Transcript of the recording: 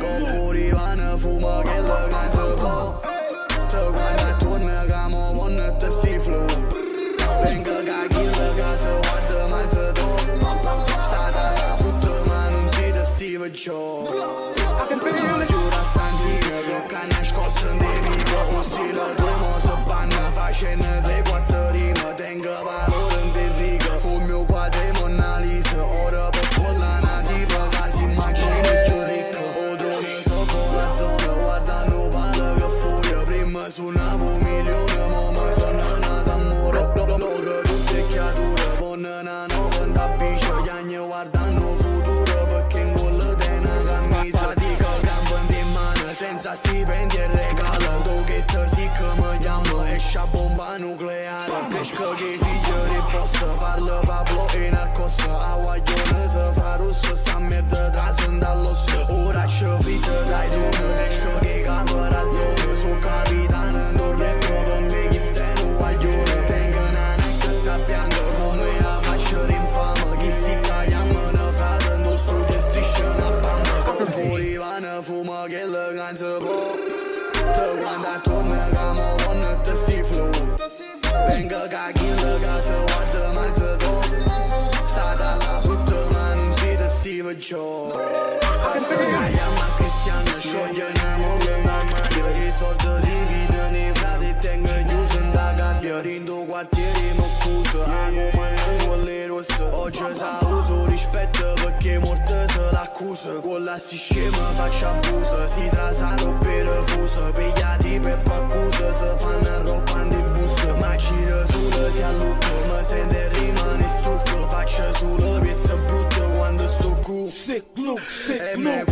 Con Ivana fuma che la canza po'. Te quando torna che mo vonno te si flu. Venga che chi la casa guarda manza to. Stata la frutta ma non si te si va ciò. Ma giura stanzina che canna scossa in nemico. Un stile due mo se panna facendo 3-4 rime. Tengo valore in terrica. Con mio quadro Mona Lisa. Ora per quella nativa che si immagina più ricca. Odore sopra la zona guardando palla che furia. Prima suonavo un milione ma mi sono nato amore. Logo tutte chiature. Con una nuova bici. Gli anni guardando futuro perché in quello di una camisa. Dico campo in mano senza stipendi e regalo. Tu che te si che mi chiama esce a bomba nucleare. Pesco che figlio riposta. Parlo Pablo e narcossa. A guaglione se fa rosso. Sta merda trasando dall'osso. Ora c'è figlio dai due. Pesco che camera zona. Sono capitano non rap per me chi stai un guaglione. Tengo una necchetta bianca come la faccia rinfama. Chi si cagliamo ne frate non studia strisce una fama. Con Ivana fuma che la canza po'. Te quando torna che mo vonno te si flu. Venga che chi la casa guarda manza to. Stata la frutta ma non si te si va ciò. Cagliamo a Cristiano scioglie una moglie mamma. I soldi dividono i frati tengo chiuso in da gabbia. Rindo quartieri mi accuso. A comando con le rosse. Oggi sa uso rispetto perché morte se l'accusa. Con la si scema faccio abuso. Si trasano per refuso. Pigliati per accusa. Se fanno roba di bus. Ma gira solo si allucca. Ma sente rimane stucco. Faccio solo pezzo brutto quando sto cu. Sick look, sick look.